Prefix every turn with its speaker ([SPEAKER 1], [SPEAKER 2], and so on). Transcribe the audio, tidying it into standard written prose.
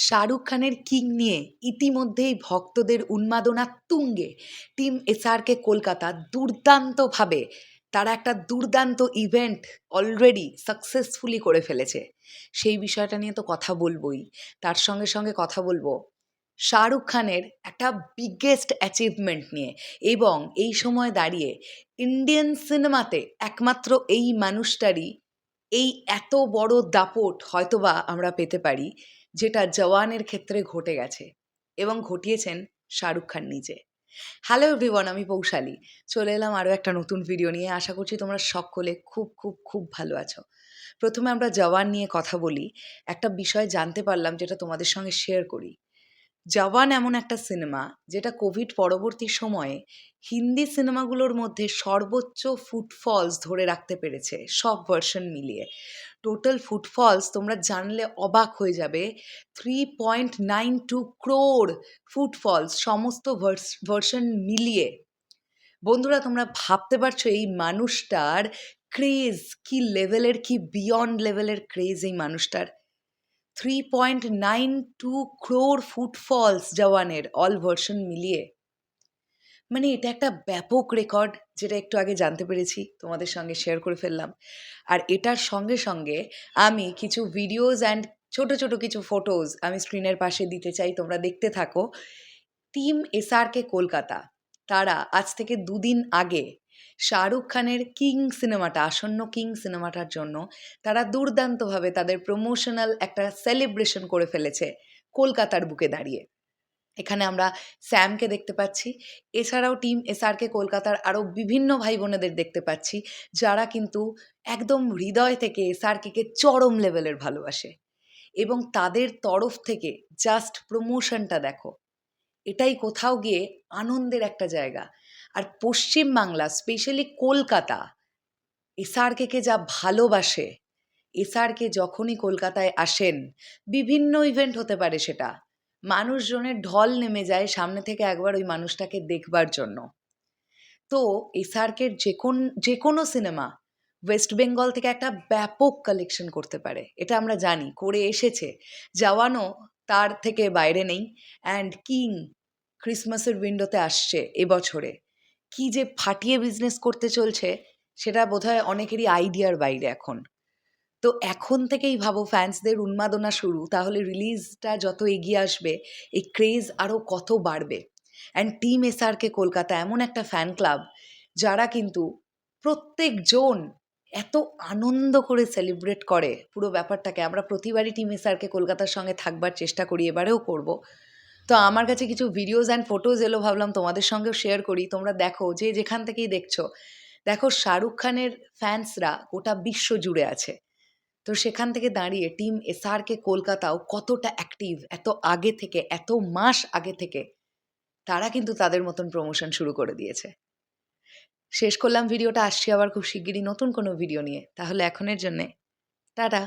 [SPEAKER 1] শাহরুখ খানের কিং নিয়ে ইতিমধ্যেই ভক্তদের উন্মাদনা তুঙ্গে। টিম এসআরকে কলকাতা দুর্দান্তভাবে তারা একটা দুর্দান্ত ইভেন্ট অলরেডি সাকসেসফুলি করে ফেলেছে। সেই বিষয়টা নিয়ে তো কথা বলবোই, তার সঙ্গে সঙ্গে কথা বলবো শাহরুখ খানের একটা বিগেস্ট অ্যাচিভমেন্ট নিয়ে। এবং এই সময় দাঁড়িয়ে ইন্ডিয়ান সিনেমাতে একমাত্র এই মানুষটারই এই এত বড় দাপট হয়তোবা আমরা পেতে পারি, যেটা জওয়ানের ক্ষেত্রে ঘটে গেছে এবং ঘটিয়েছেন শাহরুখ খান নিজে। হ্যালো এভরিওয়ান, আমি পৌশালী চলে এলাম আরও একটা নতুন ভিডিও নিয়ে। আশা করছি তোমরা সকলে খুব খুব খুব ভালো আছো। প্রথমে আমরা জওয়ান নিয়ে কথা বলি। একটা বিষয় জানতে পারলাম যেটা তোমাদের সঙ্গে শেয়ার করি। জওয়ান এমন একটা সিনেমা যেটা কোভিড পরবর্তী সময়ে হিন্দি সিনেমাগুলোর মধ্যে সর্বোচ্চ ফুটফলস ধরে রাখতে পেরেছে সব ভার্সন মিলিয়ে। টোটাল ফুটফলস তোমরা জানলে অবাক হয়ে যাবে। 3.92 ক্রোর ফুটফলস সমস্ত ভার্সন মিলিয়ে। বন্ধুরা, তোমরা ভাবতে পারছো এই মানুষটার ক্রেজ কি লেভেলের, কি বিয়ন্ড লেভেলের ক্রেজ এই মানুষটার। 3.92 ক্রোর ফুটফলস জওয়ানের অল ভার্সন মিলিয়ে। মানে এটা একটা ব্যাপক রেকর্ড, যেটা একটু আগে জানতে পেরেছি, তোমাদের সঙ্গে শেয়ার করে ফেললাম। আর এটার সঙ্গে সঙ্গে আমি কিছু ভিডিওস অ্যান্ড ছোট ছোট কিছু ফটোজ আমি স্ক্রিনের পাশে দিতে চাই, তোমরা দেখতে থাকো। টিম এসআরকে কলকাতা তারা আজ থেকে দুদিন আগে শাহরুখ খানের কিং সিনেমাটা, আসন্ন কিং সিনেমাটার জন্য তারা দুর্দান্তভাবে তাদের প্রমোশনাল একটা সেলিব্রেশন করে ফেলেছে কলকাতার বুকে দাঁড়িয়ে। এখানে আমরা স্যামকে দেখতে পাচ্ছি, এছাড়াও টিম এসআরকে কলকাতার আরও বিভিন্ন ভাই বোনেদের দেখতে পাচ্ছি, যারা কিন্তু একদম হৃদয় থেকে এসআরকে চরম লেভেলের ভালোবাসে। এবং তাদের তরফ থেকে জাস্ট প্রমোশনটা দেখো, এটাই কোথাও গিয়ে আনন্দের একটা জায়গা। আর পশ্চিমবাংলা, স্পেশালি কলকাতা, এসআরকে যা ভালোবাসে। এসআরকে যখনই কলকাতায় আসেন, বিভিন্ন ইভেন্ট হতে পারে, সেটা মানুষজনের ঢল নেমে যায় সামনে থেকে একবার ওই মানুষটাকে দেখবার জন্য। তো এসআরকের যে কোনো সিনেমা ওয়েস্ট বেঙ্গল থেকে একটা ব্যাপক কালেকশন করতে পারে, এটা আমরা জানি, করে এসেছে। জওয়ানও তার থেকে বাইরে নেই। অ্যান্ড কিং ক্রিসমাসের উইন্ডোতে আসছে এবছরে। কি যে ফাটিয়ে বিজনেস করতে চলছে, সেটা বোধহয় অনেকেরই আইডিয়ার বাইরে এখন। তো এখন থেকেই ভাবো, ফ্যান্সদের উন্মাদনা শুরু, তাহলে রিলিজটা যত এগিয়ে আসবে এই ক্রেজ আরও কত বাড়বে। অ্যান্ড টিম এসআরকে কলকাতা এমন একটা ফ্যান ক্লাব যারা কিন্তু প্রত্যেকজন এত আনন্দ করে সেলিব্রেট করে পুরো ব্যাপারটাকে। আমরা প্রতিবারই টিম এসআরকে কলকাতার সঙ্গে থাকবার চেষ্টা করি, এবারেও করব। তো আমার কাছে কিছু ভিডিওস অ্যান্ড ফটোজ এলো, ভাবলাম তোমাদের সঙ্গেও শেয়ার করি। তোমরা দেখো, যে যেখান থেকেই দেখছো, দেখো শাহরুখ খানের ফ্যান্সরা গোটা বিশ্ব জুড়ে আছে। তো সেখান থেকে দাঁড়িয়ে টিম এসআরকে কলকাতাও কতটা অ্যাক্টিভ, এত আগে থেকে, এত মাস আগে থেকে তারা কিন্তু তাদের মতন প্রমোশন শুরু করে দিয়েছে। শেষ করলাম ভিডিওটা, আসছি আবার খুব শিগগিরই নতুন কোনো ভিডিও নিয়ে। তাহলে এখনের জন্যে টাটা।